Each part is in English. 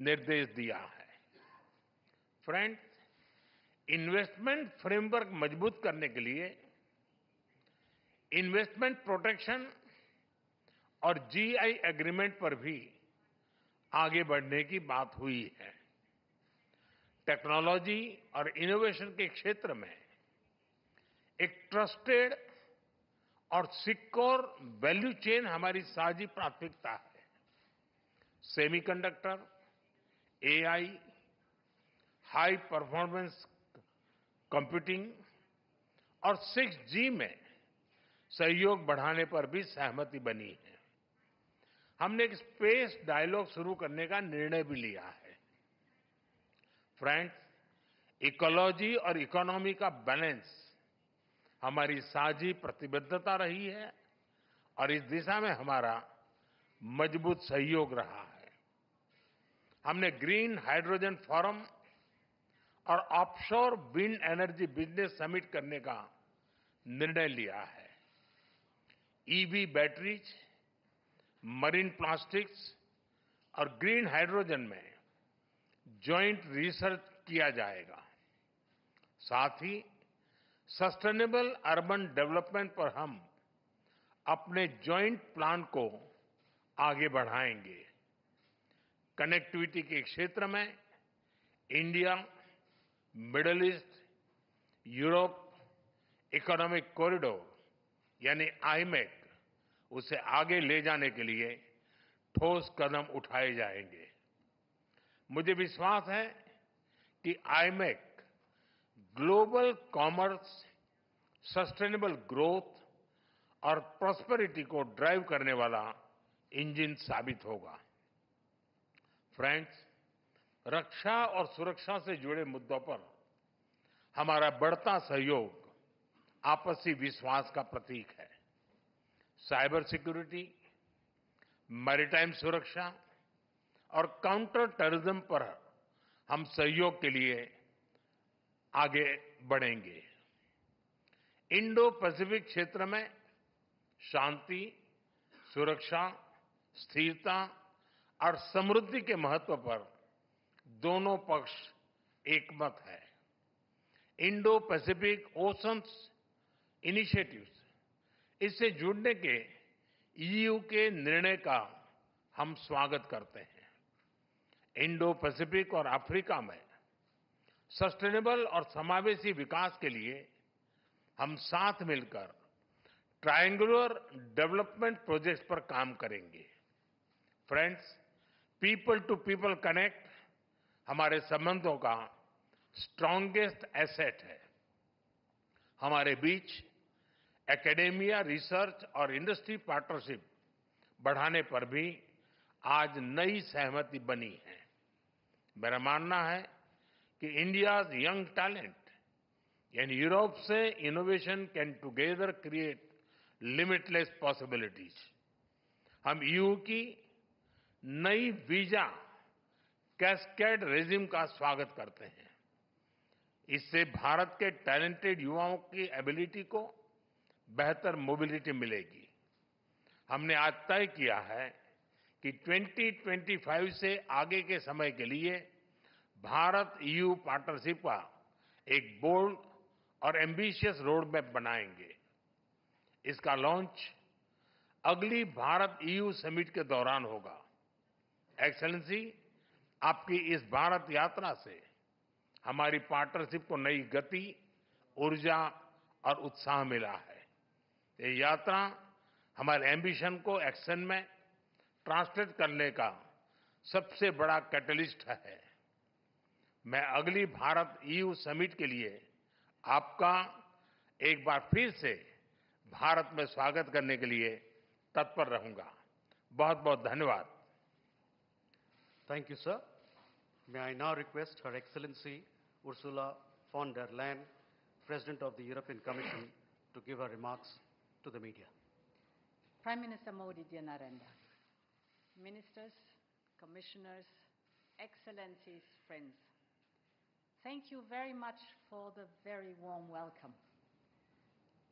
निर्देश दिया है। फ्रेंड्स, इन्वेस्टमेंट फ्रेमवर्क मजबूत करने के लिए इन्वेस्टमेंट प्रोटेक्शन और जीआई एग्रीमेंट पर भी आगे बढ़ने की बात हुई है। टेक्नोलॉजी और इनोवेशन के क्षेत्र में एक ट्रस्टेड और सिक्योर वैल्यू चेन हमारी साझी प्राथमिकता है। Semiconductor, AI, high performance computing और 6G में सहयोग बढ़ाने पर भी सहमति बनी है। हमने एक स्पेस डायलॉग शुरू करने का निर्णय भी लिया है। फ्रेंड्स, इकोलॉजी और इकोनॉमी का बैलेंस हमारी साझी प्रतिबद्धता रही है और इस दिशा में हमारा मजबूत सहयोग रहा है। हमने ग्रीन हाइड्रोजन फोरम और offshore wind energy business summit करने का निर्णय लिया है। ईवी बैटरीज, मरीन प्लास्टिक्स और ग्रीन हाइड्रोजन में जॉइंट रिसर्च किया जाएगा। साथ ही सस्टेनेबल अर्बन डेवलपमेंट पर हम अपने जॉइंट प्लान को आगे बढ़ाएंगे। कनेक्टिविटी के क्षेत्र में India, middle east, Europe economic corridor यानी आईमेक, उसे आगे ले जाने के लिए ठोस कदम उठाए जाएंगे। मुझे विश्वास है कि IMEC global commerce, sustainable growth और प्रॉस्पेरिटी को ड्राइव करने वाला इंजन साबित होगा। फ्रेंड्स, रक्षा और सुरक्षा से जुड़े मुद्दों पर हमारा बढ़ता सहयोग आपसी विश्वास का प्रतीक है। साइबर सिक्योरिटी, मैरीटाइम सुरक्षा और काउंटर टेररिज्म पर हम सहयोग के लिए आगे बढ़ेंगे। इंडो पैसिफिक क्षेत्र में शांति, सुरक्षा, स्थिरता और समृद्धि के महत्व पर दोनों पक्ष एकमत है। इंडो पैसिफिक ओशंस इनिशिएटिव्स, इससे जुड़ने के ईयू के निर्णय का हम स्वागत करते हैं। इंडो पैसिफिक और अफ्रीका में सस्टेनेबल और समावेशी विकास के लिए हम साथ मिलकर ट्रायंगुलर डेवलपमेंट प्रोजेक्ट्स पर काम करेंगे। Friends, people to people connect हमारे संबंधों का स्ट्रांगेस्ट एसेट है। हमारे बीच एकेडेमिया, रिसर्च और इंडस्ट्री पार्टनरशिप बढ़ाने पर भी आज नई सहमति बनी है। मेरा मानना है कि इंडियाज यंग टैलेंट यानी यूरोप से innovation can together create limitless possibilities. हम ईयू की नई वीजा कैस्केड रेजिम का स्वागत करते हैं। इससे भारत के टैलेंटेड युवाओं की एबिलिटी को बेहतर मोबिलिटी मिलेगी। हमने आज तय किया है कि 2025 से आगे के समय के लिए भारत ईयू पार्टनरशिप का एक बोल्ड और एम्बिशियस रोड मैप बनाएंगे। इसका लॉन्च अगली भारत ईयू समिट के दौरान होगा। एक्सेलेंसी, आपकी इस भारत यात्रा से हमारी पार्टनरशिप को नई गति, ऊर्जा और उत्साह मिला है। ये यात्रा हमारे एम्बिशन को एक्शन में ट्रांसलेट करने का सबसे बड़ा कैटलिस्ट है। मैं अगली भारत ईयू समिट के लिए आपका एक बार फिर से भारत में स्वागत करने के लिए तत्पर रहूंगा। बहुत बहुत धन्यवाद। Thank you, sir. May I now request Her Excellency Ursula von der Leyen, President of the European Commission, to give her remarks to the media. Prime Minister Modi, dear Narendra, ministers, commissioners, excellencies, friends, thank you very much for the very warm welcome.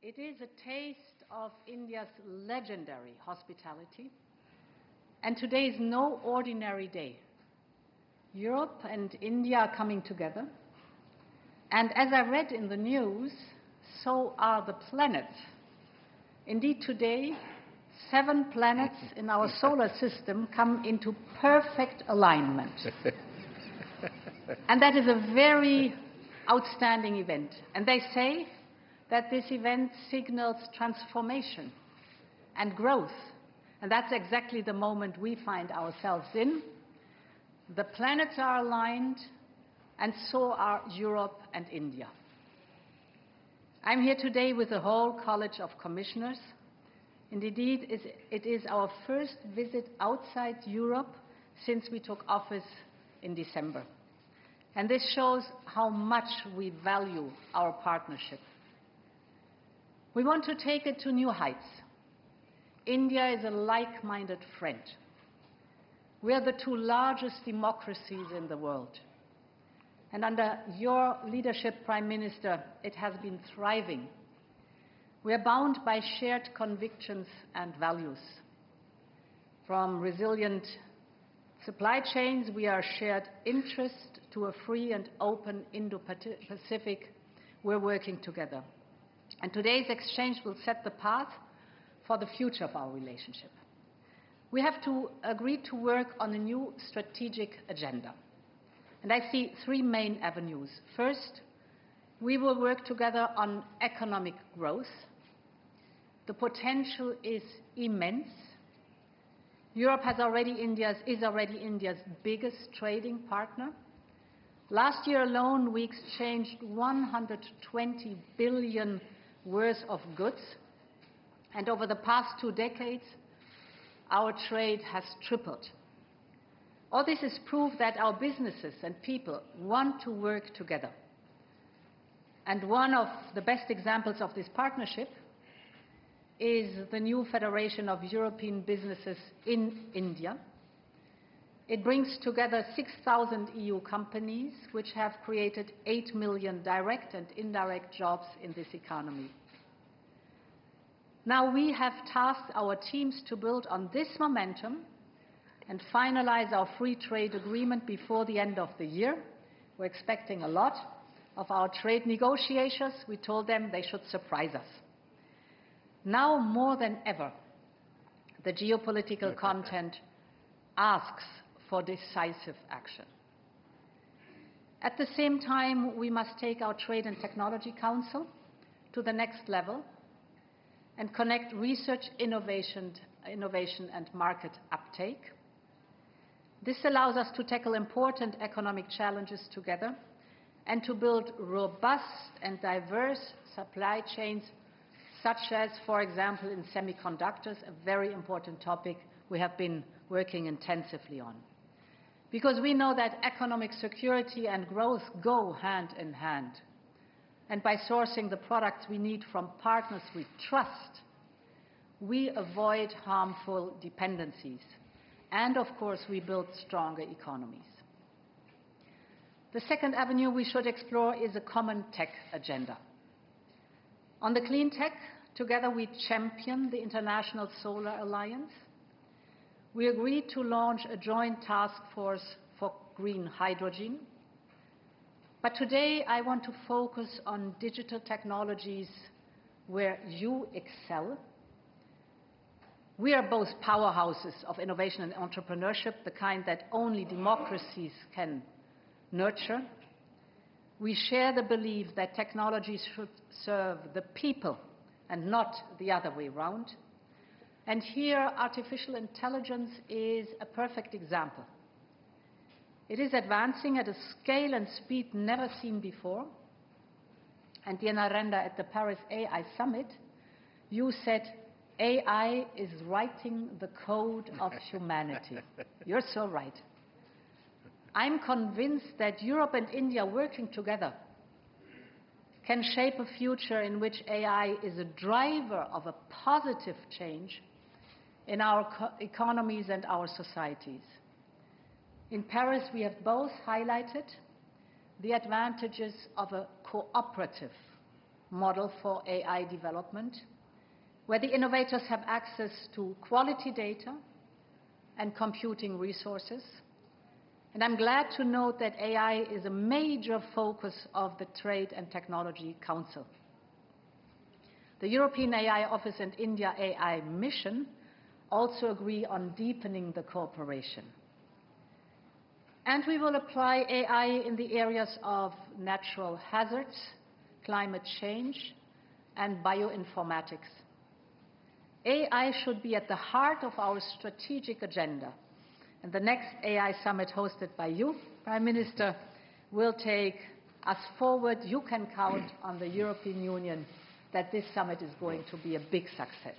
It is a taste of India's legendary hospitality, and today is no ordinary day. Europe and India are coming together. And as I read in the news, so are the planets. Indeed, today, 7 planets in our solar system come into perfect alignment. And that is a very outstanding event. And they say that this event signals transformation and growth. And that's exactly the moment we find ourselves in. The planets are aligned, and so are Europe and India. I'm here today with the whole College of Commissioners. And indeed, it is our first visit outside Europe since we took office in December. And this shows how much we value our partnership. We want to take it to new heights. India is a like-minded friend. We are the 2 largest democracies in the world. And under your leadership, Prime Minister, it has been thriving. We are bound by shared convictions and values. From resilient supply chains, we are shared interest to a free and open Indo-Pacific. We're working together. And today's exchange will set the path for the future of our relationship. We have to agree to work on a new strategic agenda. And I see 3 main avenues. First, we will work together on economic growth. The potential is immense. Europe is already India's biggest trading partner. Last year alone, we exchanged 120 billion worth of goods. And over the past 2 decades, our trade has tripled. All this is proof that our businesses and people want to work together. And one of the best examples of this partnership is the new Federation of European Businesses in India. It brings together 6,000 EU companies, which have created 8 million direct and indirect jobs in this economy. Now we have tasked our teams to build on this momentum and finalize our free trade agreement before the end of the year. We're expecting a lot of our trade negotiators. We told them they should surprise us. Now more than ever, the geopolitical content asks for decisive action. At the same time, we must take our Trade and Technology Council to the next level and connect research, innovation and market uptake. This allows us to tackle important economic challenges together and to build robust and diverse supply chains, such as, for example, in semiconductors, a very important topic we have been working intensively on. Because we know that economic security and growth go hand in hand. And by sourcing the products we need from partners we trust, we avoid harmful dependencies. And of course, we build stronger economies. The second avenue we should explore is a common tech agenda. On the clean tech, together we champion the International Solar Alliance. We agreed to launch a joint task force for green hydrogen. But today I want to focus on digital technologies where you excel. We are both powerhouses of innovation and entrepreneurship, the kind that only democracies can nurture. We share the belief that technologies should serve the people and not the other way around. And here, artificial intelligence is a perfect example. It is advancing at a scale and speed never seen before. And Diana Renda, at the Paris AI Summit, you said, AI is writing the code of humanity. You're so right. I'm convinced that Europe and India working together can shape a future in which AI is a driver of a positive change in our economies and our societies. In Paris, we have both highlighted the advantages of a cooperative model for AI development, where the innovators have access to quality data and computing resources. And I'm glad to note that AI is a major focus of the Trade and Technology Council. The European AI Office and India AI Mission also agree on deepening the cooperation. And we will apply AI in the areas of natural hazards, climate change, and bioinformatics. AI should be at the heart of our strategic agenda. And the next AI summit hosted by you, Prime Minister, will take us forward. You can count on the European Union that this summit is going to be a big success.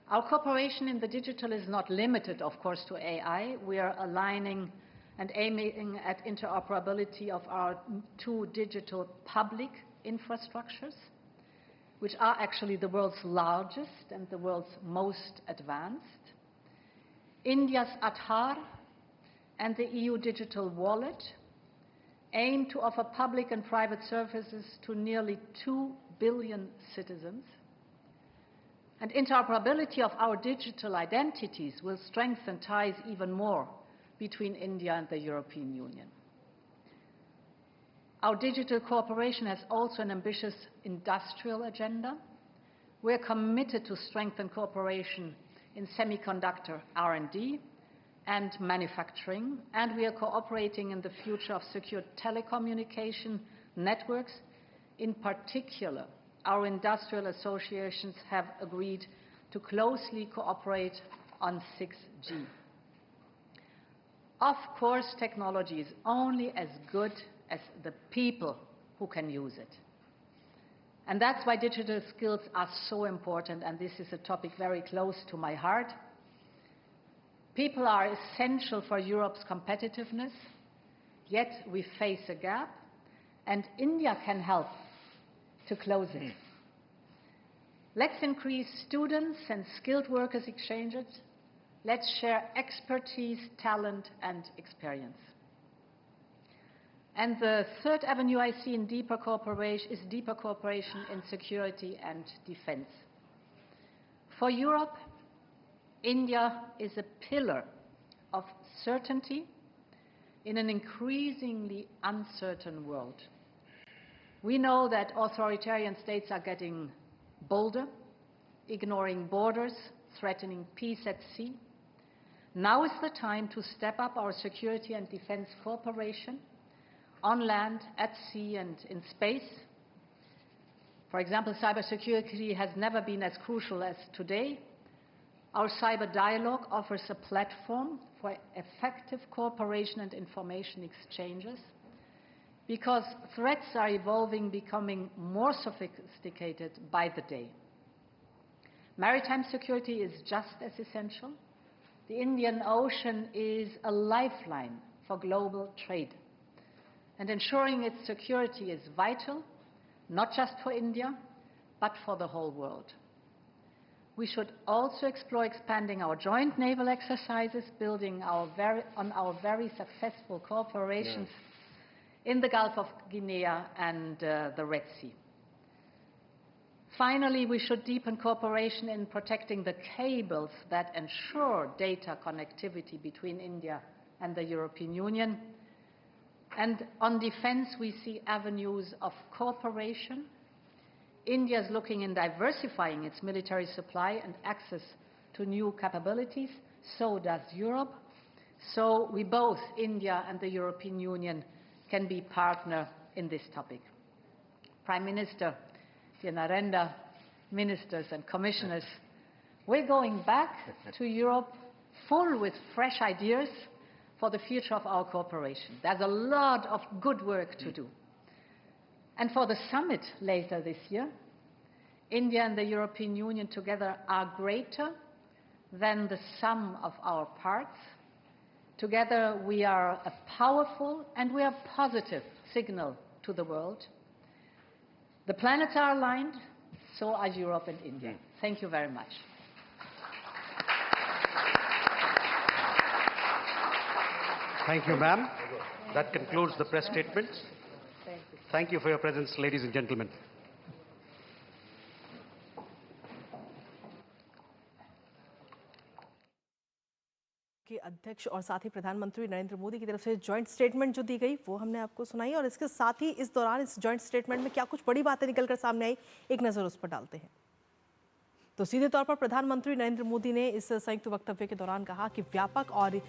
Our cooperation in the digital is not limited, of course, to AI. We are aligning and aiming at interoperability of our two digital public infrastructures, which are actually the world's largest and the world's most advanced. India's Aadhaar and the EU Digital Wallet aim to offer public and private services to nearly 2 billion citizens. And interoperability of our digital identities will strengthen ties even more between India and the European Union. Our digital cooperation has also an ambitious industrial agenda. We're committed to strengthen cooperation in semiconductor R&D and manufacturing, and we are cooperating in the future of secure telecommunication networks. In particular, our industrial associations have agreed to closely cooperate on 6G. Of course, technology is only as good as the people who can use it. And that's why digital skills are so important, and this is a topic very close to my heart. People are essential for Europe's competitiveness, yet we face a gap, and India can help to close it. Let's increase students and skilled workers exchanges. Let's share expertise, talent, and experience. And the third avenue I see in deeper cooperation is deeper cooperation in security and defense. For Europe, India is a pillar of certainty in an increasingly uncertain world. We know that authoritarian states are getting bolder, ignoring borders, threatening peace at sea. Now is the time to step up our security and defense cooperation on land, at sea, and in space. For example, cybersecurity has never been as crucial as today. Our cyber dialogue offers a platform for effective cooperation and information exchanges, because threats are evolving, becoming more sophisticated by the day. Maritime security is just as essential. The Indian Ocean is a lifeline for global trade. And ensuring its security is vital, not just for India, but for the whole world. We should also explore expanding our joint naval exercises, building on our very successful cooperations in the Gulf of Guinea and the Red Sea. Finally, we should deepen cooperation in protecting the cables that ensure data connectivity between India and the European Union. And on defense, we see avenues of cooperation. India is looking in diversifying its military supply and access to new capabilities. So does Europe. So we both, India and the European Union, can be partner in this topic. Prime Minister, dear Narendra, ministers and commissioners, we're going back to Europe full with fresh ideas for the future of our cooperation. There's a lot of good work to do. And for the summit later this year, India and the European Union together are greater than the sum of our parts. Together we are a powerful and we are positive signal to the world. The planets are aligned, so are Europe and India. Thank you very much. Thank you, ma'am. That concludes the press statements. Thank you for your presence, ladies and gentlemen. के अध्यक्ष और साथ ही प्रधानमंत्री नरेंद्र मोदी की तरफ से joint statement जो दी गई वो हमने आपको सुनाई, और इसके साथ ही इस दौरान इस जॉइंट स्टेटमेंट में क्या कुछ बड़ी बातें निकलकर सामने आई, एक नज़र उस पर डालते हैं। तो सीधे तौर पर प्रधानमंत्री नरेंद्र मोदी ने इस संयुक्त वक्तव्य के दौरान कहा कि व्यापक और